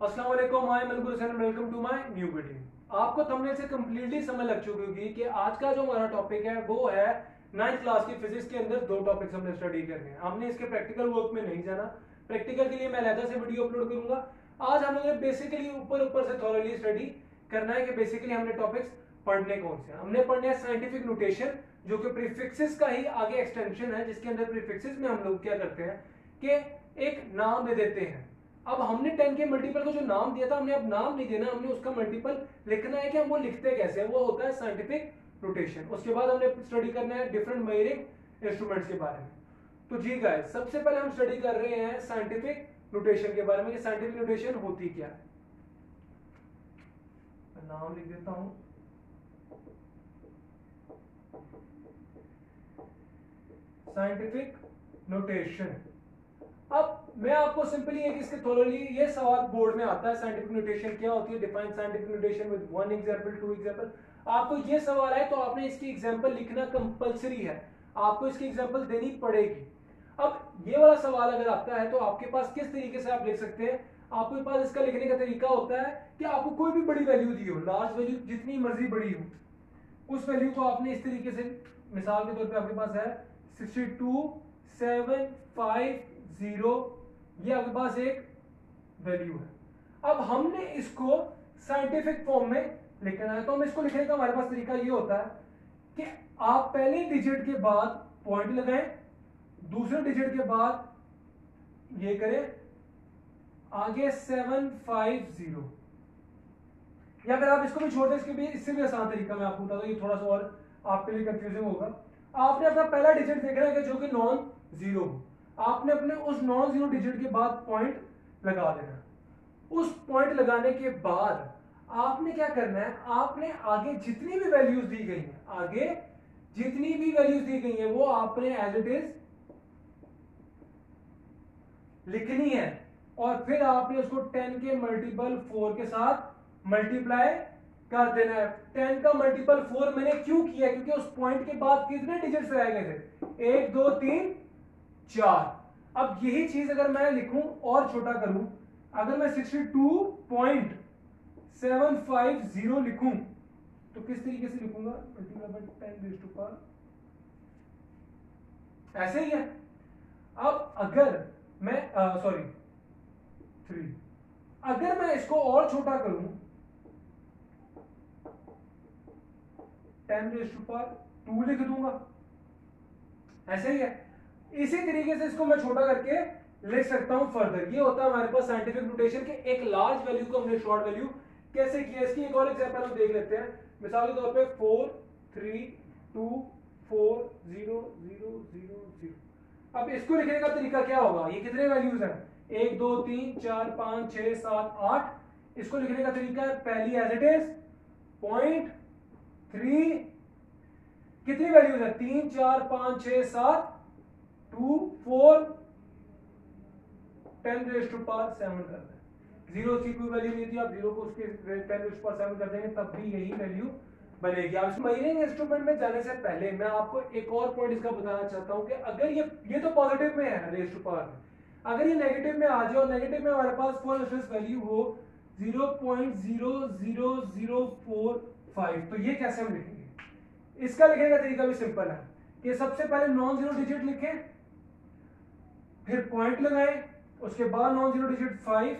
अस्सलाम वालेकुम, I am Algur Hussain, welcome to my new video. आपको थंबनेल से कंप्लीटली समझ लग चुकी होगी कि आज का जो हमारा टॉपिक है वो है 9th क्लास की फिजिक्स के अंदर दो टॉपिक्स हमने स्टडी करने हैं। हमने इसके प्रैक्टिकल वर्क में नहीं जाना, प्रैक्टिकल के लिए मैं अलग से वीडियो अपलोड करूंगा। आज हम लोगों ने बेसिकली ऊपर ऊपर से थॉरली स्टडी करना है कि बेसिकली हमने टॉपिक्स पढ़ने कौन से हैं। हमने पढ़ने हैं साइंटिफिक नोटेशन, जो कि प्रीफिक्सेस का ही आगे एक्सटेंशन है, जिसके अंदर प्रीफिक्सेस में हम लोग क्या करते हैं कि एक नाम दे देते हैं। अब हमने 10 के मल्टीपल को जो नाम दिया था, हमने अब नाम नहीं देना, हमने उसका मल्टीपल लिखना है कि हम वो लिखते कैसे हैं। वो होता है साइंटिफिक नोटेशन। उसके बाद हमने स्टडी करना है डिफरेंट मेजरिंग इंस्ट्रूमेंट्स के बारे में। तो जी गाइस, सबसे पहले हम स्टडी कर रहे हैं साइंटिफिक नोटेशन के बारे में कि साइंटिफिक नोटेशन होती क्या है। मैं नाम लिख देता हूं, साइंटिफिक नोटेशन। अब मैं आपको सिंपली एक इसके थोरली ये सवाल बोर्ड में आता है, साइंटिफिक नोटेशन क्या होती है, define scientific notation with one example, two example. आपको ये सवाल है तो आपने इसकी एग्जांपल लिखना कंपलसरी है, आपको इसकी एग्जांपल देनी पड़ेगी। अब ये वाला सवाल अगर आता है तो आपके पास किस तरीके से आप लिख सकते हैं, आपके पास इसका लिखने का तरीका होता है कि आपको कोई भी बड़ी वैल्यू दी हो, लार्ज वैल्यू जितनी मर्जी बड़ी हो, उस वैल्यू को आपने इस तरीके से, मिसाल के तौर पे आपके पास है 62750, ये आपके पास एक वैल्यू है। अब हमने इसको साइंटिफिक फॉर्म में लिखना है, तो हम इसको लिखने का हमारे पास तरीका ये होता है कि आप पहले डिजिट के बाद पॉइंट लगाएं, दूसरे डिजिट के बाद ये करें आगे 750, या फिर आप इसको भी छोड़ दें, इसके भी इससे भी आसान तरीका मैं आपको बताता हूं, ये थोड़ा सा और आपके लिए कंफ्यूजिंग होगा। आपने अपना पहला डिजिट देखना है कि जो कि नॉन जीरो हो, आपने अपने उस नॉन जीरो डिजिट के बाद पॉइंट लगा देना। उस पॉइंट लगाने के बाद आपने क्या करना है, आपने आगे जितनी भी वैल्यूज दी गई हैं, आगे जितनी भी वैल्यूज दी गई हैं वो आपने एज इट इज लिखनी है, और फिर आपने उसको 10 के मल्टीपल 4 के साथ मल्टीप्लाई कर देना है। 10 का मल्टीपल 4 मैंने क्यों किया, क्योंकि उस पॉइंट के बाद कितने डिजिट्स रह गए थे, 1 2 3 4। अब यही चीज अगर मैं लिखूं और छोटा करूं, अगर मैं 62.750 लिखूं तो किस तरीके से लिखूंगा, multiply by 10 raise to power, ऐसे ही है। अब अगर मैं सॉरी 3, अगर मैं इसको और छोटा करूं 10 रेज़ टू पावर 2 लिख दूंगा, ऐसे ही है। इसी तरीके से इसको मैं छोटा करके लिख सकता हूं फर्दर। ये होता है हमारे पास साइंटिफिक नोटेशन के एक लार्ज वैल्यू को हमने शॉर्ट वैल्यू कैसे किया। इसकी एक और एग्जांपल हम देख लेते हैं, मिसाल के तौर पे 4 3 2 4 0 0 0 0। अब इसको लिखने का तरीका क्या होगा, ये कितने वैल्यूज हैं, 1 2 3 4 5 6 7 8। इसको लिखने का तरीका है, पहली एज इट इज पॉइंट 3, कितनी वैल्यूज है, 3 4 5 6 7 2 4 10 रेज़ टू पावर 7 कर दें। जीरो की कोई वैल्यू नहीं थी, आप जीरो को उसके 10 रेज़ टू पावर 7 कर देंगे तब भी यही वैल्यू बनेगी। अब मेजरिंग इंस्ट्रूमेंट में जाने से पहले मैं आपको एक और पॉइंट इसका बताना चाहता हूं कि अगर ये तो पॉजिटिव में है रेज़ टू पावर में, अगर ये नेगेटिव में आ जाए और नेगेटिव में हमारे पास फॉर इंस्टेंस वैल्यू हो 0.00045, तो ये कैसे हम लिखेंगे। इसका लिखने का तरीका भी सिंपल है कि सबसे पहले नॉन जीरो डिजिट लिखें, फिर पॉइंट लगाएं, उसके बाद non zero digit 5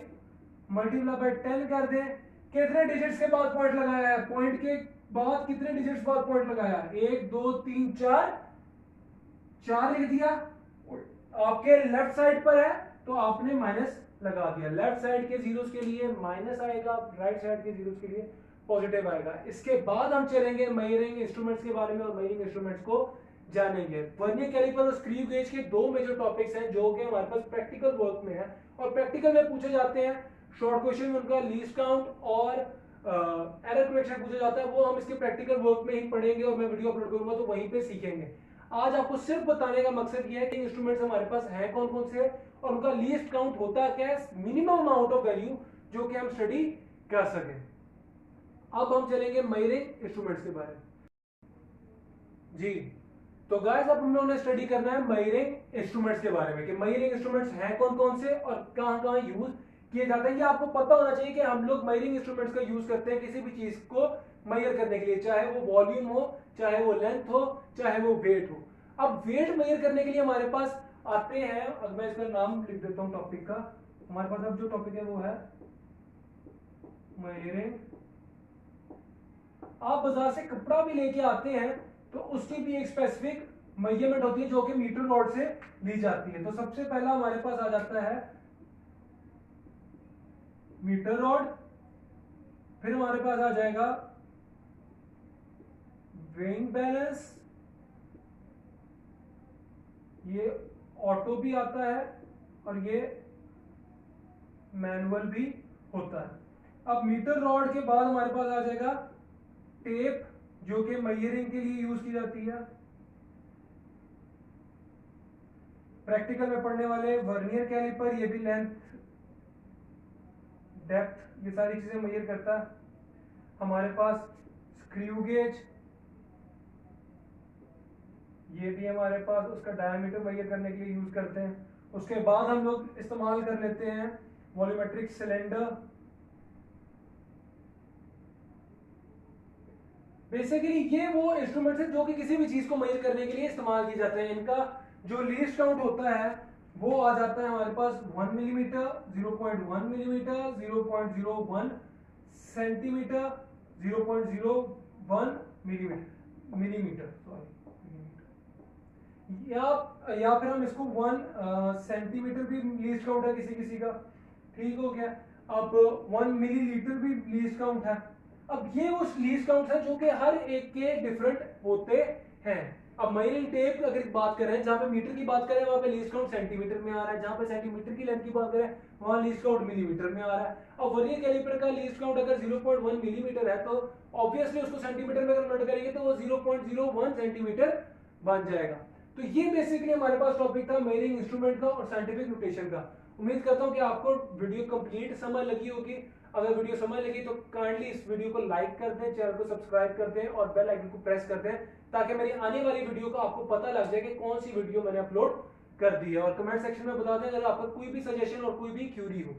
multiply by 10 कर दें। कितने डिजिट्स के बाद पॉइंट लगाया है, पॉइंट के बाद कितने डिजिट्स बाद पॉइंट लगाया, 1 2 3 4 लिख दिया। आपके लेफ्ट साइड पर है तो आपने माइनस लगा दिया, लेफ्ट साइड के जीरोस के लिए माइनस आएगा, राइट साइड के जीरोस के लिए पॉजिटिव आएगा। इसके बाद हम चलेंगे मेजरिंग इंस्ट्रूमेंट्स के बारे में और मेजरिंग इंस्ट्रूमेंट्स को जानेंगे। वर्नियर कैलिपर और स्क्रू गेज के दो मेजर टॉपिक्स हैं जो कि हमारे पास प्रैक्टिकल वर्क में है, और प्रैक्टिकल में पूछे जाते हैं शॉर्ट क्वेश्चन में उनका लीस्ट काउंट और एरर करेक्शन पूछा जाता है। वो हम इसके प्रैक्टिकल वर्क में ही पढ़ेंगे और मैं वीडियो अपलोड करूंगा तो वहीं पे सीखेंगे। आज आपको सिर्फ बताने का मकसद ये है कि इंस्ट्रूमेंट्स हमारे पास हैं कौन कौन से और उनका लीस्ट काउंट होता क्या है, मिनिमम अमाउंट ऑफ वैल्यू जो कि हम स्टडी कर सकें। अब हम चलेंगे मेजरिंग इंस्ट्रूमेंट्स के बारे में। जी, तो गाइस अब हम लोगों ने स्टडी करना है मेजरिंग इंस्ट्रूमेंट्स के बारे में कि मेजरिंग इंस्ट्रूमेंट्स हैं कौन कौन से और कहां कहां यूज किए जाते हैं। ये आपको पता होना चाहिए कि हम लोग मेजरिंग इंस्ट्रूमेंट्स का यूज करते हैं किसी भी चीज को मेजर करने के लिए, चाहे वो वॉल्यूम हो, चाहे वो लेंथ हो, चाहे वो वेट हो। अब वेट मेजर करने के लिए हमारे पास आते हैं, अब मैं इसका नाम लिख देता हूं टॉपिक का। हमारे पास अब जो टॉपिक है वो है मेजरिंग। आप बाजार से कपड़ा भी लेके आते हैं तो उसकी भी एक स्पेसिफिक मेजरमेंट होती है जो कि मीटर रॉड से ली जाती है। तो सबसे पहला हमारे पास आ जाता है मीटर रॉड, फिर हमारे पास आ जाएगा वेइंग बैलेंस, ये ऑटो भी आता है और ये मैनुअल भी होता है। अब मीटर रॉड के बाद हमारे पास आ जाएगा टेप, जो कि मेजरिंग के लिए यूज की जाती है। प्रैक्टिकल में पढ़ने वाले वर्नियर कैलिपर, ये भी लेंथ, डेप्थ, ये सारी चीजें मेजर करता है। हमारे पास स्क्रू गेज, ये भी हमारे पास उसका डायमीटर मेजर करने के लिए यूज करते हैं। उसके बाद हम लोग इस्तेमाल कर लेते हैं वॉल्यूमेट्रिक सिलेंडर। बेसिकली ये वो इंस्ट्रूमेंट है जो कि किसी भी चीज को मेजर करने के लिए इस्तेमाल किए जाते हैं। इनका जो लीस्ट काउंट होता है वो आ जाता है हमारे पास 1 millimetre, 0.1 millimetre, 0.01 centimetre, 0.01 millimetre sorry, या फिर हम इसको 1 सेंटीमीटर भी लीस्ट काउंट है किसी किसी का, ठीक हो गया। अब 1 मिलीलीटर भी लीस्ट काउंट है। अब ये वो लीस्ट काउंट है जो कि हर एक के डिफरेंट होते हैं। अब मेजरिंग टेप अगर बात करें, जहां पे मीटर की बात करें वहां पे लीस्ट काउंट सेंटीमीटर में आ रहा है, जहां पे सेंटीमीटर की लेंथ की बात करें वहां लीस्ट काउंट मिलीमीटर में आ रहा है। अब वर्नियर कैलिपर का लीस्ट काउंट अगर 0.1 मिलीमीटर है तो ऑब्वियसली उसको सेंटीमीटर में कन्वर्ट करेंगे तो वो 0.01 सेंटीमीटर बन जाएगा। तो ये बेसिकली हमारे पास टॉपिक था मेजरिंग इंस्ट्रूमेंट का और साइंटिफिक नोटेशन का। उम्मीद करता हूं कि आपको वीडियो कंप्लीट समझ लगी होगी। अगर वीडियो समझ लगी तो काइंडली इस वीडियो को लाइक कर दें, चैनल को सब्सक्राइब कर दें और बेल आइकन को प्रेस कर दें ताकि मेरी आने वाली वीडियो का आपको पता लग जाए कि कौन सी वीडियो मैंने अपलोड कर दी है। और कमेंट सेक्शन में बता दें अगर आपका कोई भी सजेशन और कोई भी क्यूरी हो।